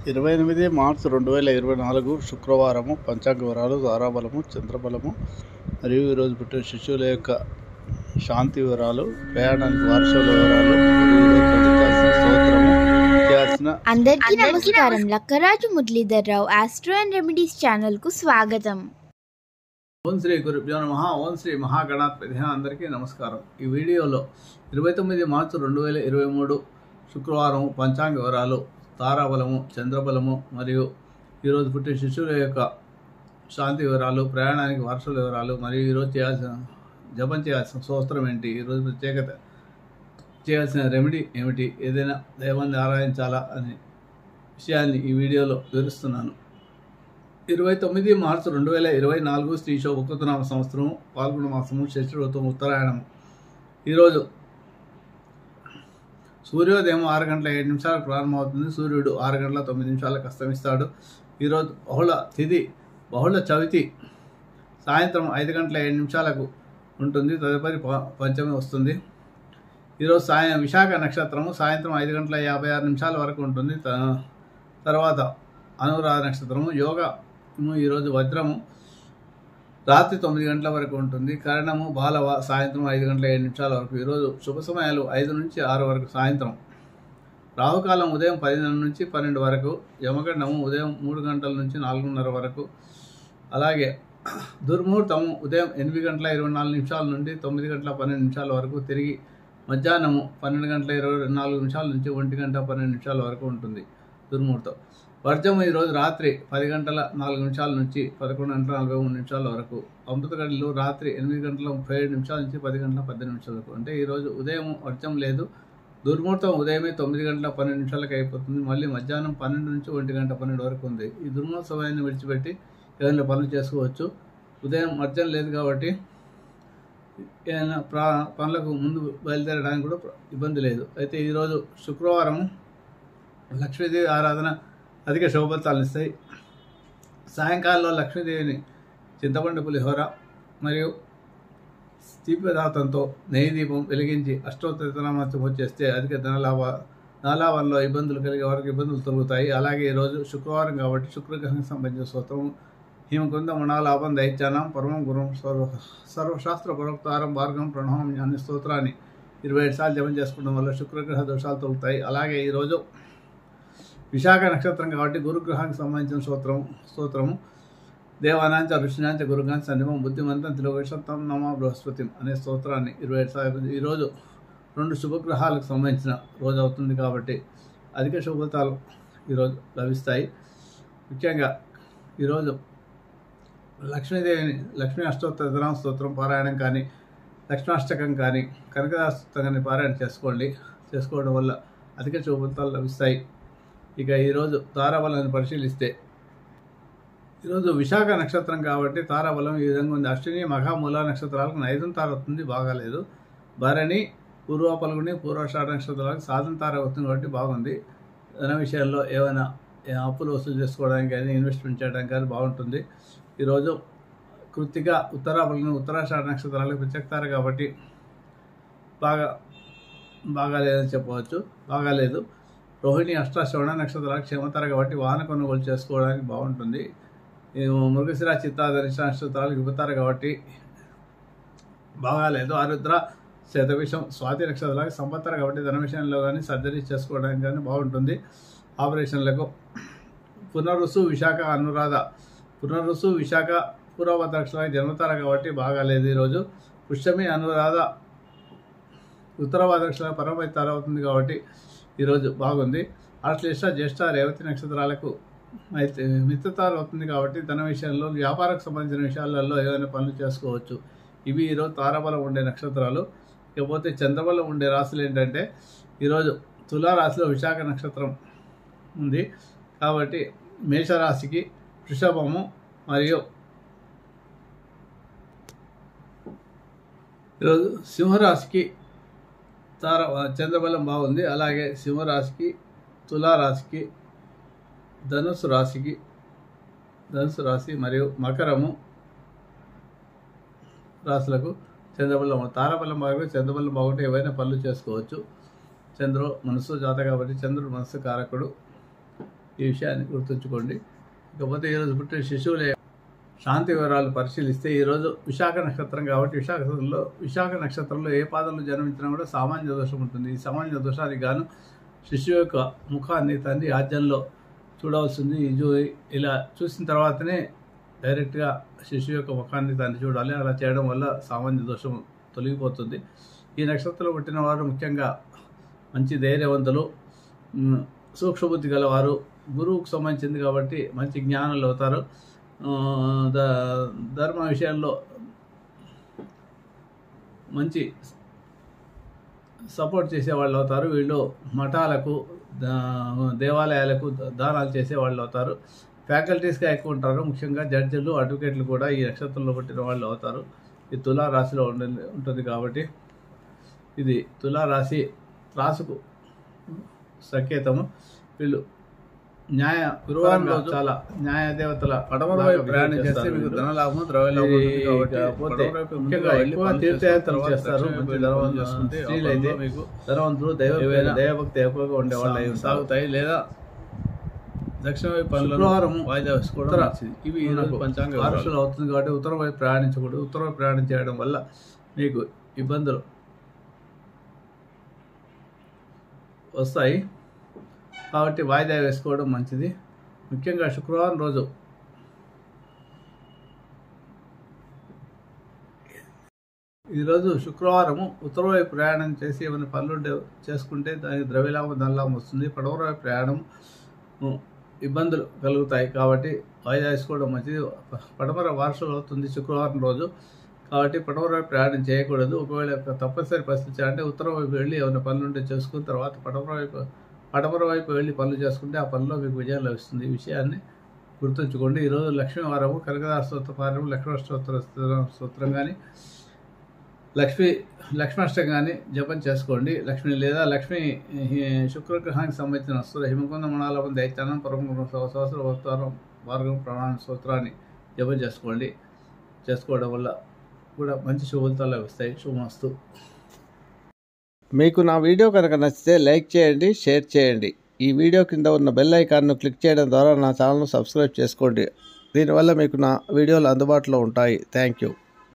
28 మార్చి 2024 శుక్రవారము. పంచాంగ వివరాలు, తారాబలము, చంద్రబలము మరియు ఈరోజు పుట్టిన శిశువుల యొక్క శాంతి వివరాలు, ప్రయాణానికి వారసుల వివరాలు, అందరికీ నమస్కారం. Lakkaraju Muralidhar Rao astro and remedies channel కు స్వాగతం. ఓం శ్రీ గురుభ్యో నమః. ఓం శ్రీ మహాగణాధిపతి. అందరికీ నమస్కారం. ఈ వీడియోలో 29 మార్చి 2023 శుక్రవారం పంచాంగ వివరాలు, తారాబలము, చంద్రబలము మరియు ఈరోజు పుట్టిన శిశువుల యొక్క శాంతి వివరాలు, ప్రయాణానికి వారసుల వివరాలు మరియు ఈరోజు జపం చేయాల్సిన స్తోత్రం ఏంటి, ఈరోజు ప్రత్యేకత చేయాల్సిన రెమెడీ ఏమిటి, ఏదైనా దైవాన్ని ఆరాధించాలా అనే విషయాన్ని ఈ వీడియోలో వివరిస్తున్నాను. 29 మార్చి 2024 శ్రీ శోభకృతనామ సంవత్సరం, పాల్గొన మాసము, శశిఋతువు, ఉత్తరాయణము. ఈరోజు సూర్యోదయం 6 గంటల 7 నిమిషాలకు ప్రారంభమవుతుంది. సూర్యుడు 6 గంటల 9 నిమిషాలకు అస్తమిస్తాడు. ఈరోజు బహుళ తిథి, బహుళ చవితి సాయంత్రం 5 గంటల 7 నిమిషాలకు ఉంటుంది. తదుపరి పంచమి వస్తుంది. ఈరోజు విశాఖ నక్షత్రము సాయంత్రం 5 గంటల 56 నిమిషాల వరకు ఉంటుంది. తర్వాత అనురాధ నక్షత్రము. యోగము ఈరోజు వజ్రము రాత్రి 9 గంటల వరకు ఉంటుంది. కరణము బాలవ సాయంత్రం 5 గంటల 7 నిమిషాల వరకు. ఈరోజు శుభ సమయాలు 5 నుంచి 6 వరకు సాయంత్రం. రాహుకాలం ఉదయం 10 నుంచి 12 వరకు. యమగండము ఉదయం 3 గంటల నుంచి 4:30 వరకు. అలాగే దుర్ముహూర్తము ఉదయం 8 గంటల 24 నిమిషాల నుండి 9 గంటల 12 నిమిషాల వరకు. తిరిగి మధ్యాహ్నము 12 గంటల 24 నిమిషాల నుంచి 1 గంట 12 నిమిషాల వరకు ఉంటుంది దుర్ముహూర్తం. వర్జము ఈరోజు రాత్రి 10 గంటల 4 నిమిషాల నుంచి 11 గంటల 43 నిమిషాల వరకు. అమృత గడియలు రాత్రి 8 గంటల 37 నిమిషాల నుంచి 10 గంటల 10 నిమిషాల వరకు. అంటే ఈరోజు ఉదయం వర్జం లేదు. దుర్ముహూర్తం ఉదయమే 9 గంటల 12 నిమిషాలకు అయిపోతుంది. మళ్ళీ మధ్యాహ్నం 12 నుంచి 1 గంట 12 వరకు ఉంది. ఈ దుర్ముహూర్త సమయాన్ని విడిచిపెట్టి ఏదైనా పనులు చేసుకోవచ్చు. ఉదయం వర్జం లేదు కాబట్టి ఏదైనా పనులకు ముందు బయలుదేరడానికి కూడా ఇబ్బంది లేదు. అయితే ఈరోజు శుక్రవారం లక్ష్మీదేవి ఆరాధన అధిక శుభఫలితాలను ఇస్తాయి. సాయంకాలంలో లక్ష్మీదేవిని చింతపండు పులిహోర మరియు దీపదాతంతో నెయ్యి దీపం వెలిగించి అష్టోత్తరనామార్చన చేస్తే అధిక ధనలాభంలో ఇబ్బందులు కలిగే వారికి ఇబ్బందులు తొలుగుతాయి. అలాగే ఈరోజు శుక్రవారం కాబట్టి శుక్రగ్రహానికి సంబంధించిన స్తోత్రం హిమకుంద మణాలాభం దైత్యానం పరమం గురం సర్వశాస్త్ర ప్రోక్తారం భార్గం ప్రణవం అనే స్తోత్రాన్ని 27 సార్లు జపం చేసుకోవడం వల్ల శుక్రగ్రహ దోషాలు తొలుగుతాయి. అలాగే ఈరోజు విశాఖ నక్షత్రం కాబట్టి గురుగ్రహానికి సంబంధించిన స్తోత్రము దేవానాంచ ఋషినాంచ గురుగాంచ సన్నిమం బుద్ధిమంతం తిలోగేశం నమ బృహస్పతి అనే స్తోత్రాన్ని 27 సార్లు. ఈరోజు 2 శుభగ్రహాలకు సంబంధించిన రోజు అవుతుంది కాబట్టి అధిక శుభఫలితాలు ఈరోజు లభిస్తాయి. ముఖ్యంగా ఈరోజు లక్ష్మీదేవిని లక్ష్మీ అష్టోత్తర స్తోత్రం పారాయణం కానీ, లక్ష్మాష్టకం కానీ, కనకదాస్తోత్రం కానీ పారాయణ చేసుకోవడం వల్ల అధిక శుభఫలితాలు లభిస్తాయి. ఇక ఈరోజు తారాబలాన్ని పరిశీలిస్తే ఈరోజు విశాఖ నక్షత్రం కాబట్టి తారాబలం ఈ విధంగా ఉంది. అశ్విని, మఘ, మూల నక్షత్రాలకు నైదం తార అవుతుంది, బాగాలేదు. భరణి, పూర్వ పల్గుని, పూర్వాషాఢ నక్షత్రాలకు సాధన తార అవుతుంది కాబట్టి బాగుంది. ధన విషయాల్లో ఏమైనా అప్పులు వసూలు చేసుకోవడానికి కానీ, ఇన్వెస్ట్మెంట్ చేయడానికి కానీ బాగుంటుంది. ఈరోజు కృత్తిక, ఉత్తరాపల్గుని, ఉత్తరాషాఢ నక్షత్రాలకు ప్రత్యేకతార కాబట్టి బాగాలేదని చెప్పవచ్చు, బాగాలేదు. రోహిణి, అష్టాశ్రవణ నక్షత్రాలకు క్షేమతార కాబట్టి వాహన కొనుగోలు చేసుకోవడానికి బాగుంటుంది. మృగశిర, చిత్తా, ధనిష్ట నక్షత్రాలకు యువతార కాబట్టి బాగాలేదు. ఆరుద్ర, శతవిషం, స్వాతి నక్షత్రాలకు సంపత్తార కాబట్టి ధన విషయంలో కానీ సర్జరీ చేసుకోవడానికి కానీ బాగుంటుంది. ఆపరేషన్లకు పునరుసు, విశాఖ, అనురాధ. పునరుసు, విశాఖ, పూర్వభద్ర నక్షత్రాలకు జన్మతార కాబట్టి బాగాలేదు. ఈరోజు పుష్యమి, అనురాధ, ఉత్తరభద్ర నక్షత్రాలకు పరమతార అవుతుంది కాబట్టి ఈరోజు బాగుంది. ఆశ్లేష, జ్యేష్ఠ, రేవతి నక్షత్రాలకు మిత్రతార అవుతుంది కాబట్టి ధన విషయంలో, వ్యాపారకు సంబంధించిన విషయాలలో ఏదైనా పనులు చేసుకోవచ్చు. ఇవి ఈరోజు తారాబలం ఉండే నక్షత్రాలు. ఇకపోతే చంద్రబలం ఉండే రాశులు ఏంటంటే ఈరోజు తులారాశిలో విశాఖ నక్షత్రం ఉంది కాబట్టి మేషరాశికి వృషభము మరియు ఈరోజు సింహరాశికి చంద్రబలం బాగుంది. అలాగే సింహరాశికి, తులారాశికి, ధనుసు రాశి మరియు మకరము రాశులకు చంద్రబలం, తారాబలం బాగుంటే చంద్రబలం బాగుంటే ఏవైనా పనులు చేసుకోవచ్చు. చంద్రుడు మనస్సు జాత కాబట్టి చంద్రుడు మనస్సు కారకుడు. ఈ విషయాన్ని గుర్తుంచుకోండి. ఇకపోతే ఈరోజు పుట్టిన శిశువుల శాంతి వివరాలు పరిశీలిస్తే ఈరోజు విశాఖ నక్షత్రం కాబట్టి విశాఖ నక్షత్రంలో ఏ పాదంలో జన్మించినా కూడా సామాన్య దోషం ఉంటుంది. ఈ సామాన్య దోషానికి గాను శిశువు యొక్క ముఖాన్ని తండ్రి ఆజ్ఞంలో చూడవలసింది. ఇలా చూసిన తర్వాతనే డైరెక్ట్గా శిశువు యొక్క ముఖాన్ని తండ్రి చూడాలి. అలా చేయడం వల్ల సామాన్య దోషం తొలగిపోతుంది. ఈ నక్షత్రంలో పుట్టిన వారు ముఖ్యంగా మంచి ధైర్యవంతులు, సూక్ష్మబుద్ధి గలవారు, గురువుకు సంబంధించింది కాబట్టి మంచి జ్ఞానులు అవుతారు. ధర్మ విషయాల్లో మంచి సపోర్ట్ చేసేవాళ్ళు అవుతారు. వీళ్ళు మఠాలకు, దేవాలయాలకు దానాలు చేసేవాళ్ళు అవుతారు. ఫ్యాకల్టీస్గా ఎక్కువ ఉంటారు. ముఖ్యంగా జడ్జిలు, అడ్వకేట్లు కూడా ఈ నక్షత్రంలో పుట్టిన వాళ్ళు అవుతారు. ఇది తులారాశిలో ఉంటుంది కాబట్టి ఇది తులారాశి రాసుకు సంకేతము. వీళ్ళు గురువారంలో చాలా న్యాయ దేవతల పడమర వైపు ప్రయాణం చేస్తే మీకు ధనలాభం, ద్రవ్యలాభం ముఖ్యంగా ఎక్కువ తీర్థయాత్రలు చేస్తారు. స్త్రీలు అయితే మీకు ధనవంతులు, దైవభక్తి ఎక్కువగా ఉండేవాళ్ళు సాగుతాయి. లేదా దక్షిణ వైపు శుక్రవారం వాయిదా వేసుకోవడం ఇవి పంచాంగ వారసులు అవుతుంది కాబట్టి ఉత్తరం వైపు ప్రయాణించకూడదు. ఉత్తరం వైపు ప్రయాణం చేయడం వల్ల మీకు ఇబ్బందులు వస్తాయి కాబట్టి వాయిదా వేసుకోవడం మంచిది. ముఖ్యంగా శుక్రవారం రోజు ఈరోజు శుక్రవారము ఉత్తర వైపు ప్రయాణం చేసి ఏమైనా పనులు చేసుకుంటే దానికి ద్రవ్యలాభం, ధనలాభం వస్తుంది. పడమర వైపు ప్రయాణం ఇబ్బందులు కలుగుతాయి కాబట్టి వాయిదా వేసుకోవడం మంచిది. పడమర వారసులు అవుతుంది శుక్రవారం రోజు కాబట్టి పడమర వైపు ప్రయాణం చేయకూడదు. ఒకవేళ తప్పనిసరి పరిస్థితి అంటే ఉత్తరం వైపు వెళ్ళి ఏమైనా పనులుంటే చేసుకున్న తర్వాత పడమర వైపు వెళ్ళి పనులు చేసుకుంటే ఆ పనిలో మీకు విజయం లభిస్తుంది. ఈ విషయాన్ని గుర్తుంచుకోండి. ఈరోజు లక్ష్మీవారము, కనకదార స్తోత్ర పారాయణం, లక్ష్మీష్టోత్తర స్తోత్రం కానీ లక్ష్మీష్టం కానీ జపం చేసుకోండి. లక్ష్మీ శుక్రగ్రహానికి సంబంధించిన వస్తువులు హిమకుంద మణాలవం దైత్యానం పరమ సహస్ర అవతారం మార్గం ప్రాణాన స్తోత్రాన్ని జపం చేసుకోవడం వల్ల కూడా మంచి శుభఫలితాలు లభిస్తాయి. శుభమస్తు. మీకు నా వీడియో కనుక నచ్చితే లైక్ చేయండి, షేర్ చేయండి. ఈ వీడియో కింద ఉన్న బెల్ ఐకాన్ను క్లిక్ చేయడం ద్వారా నా ఛానల్ను సబ్స్క్రైబ్ చేసుకోండి. దీనివల్ల మీకు నా వీడియోలు అందుబాటులో ఉంటాయి. Thank you.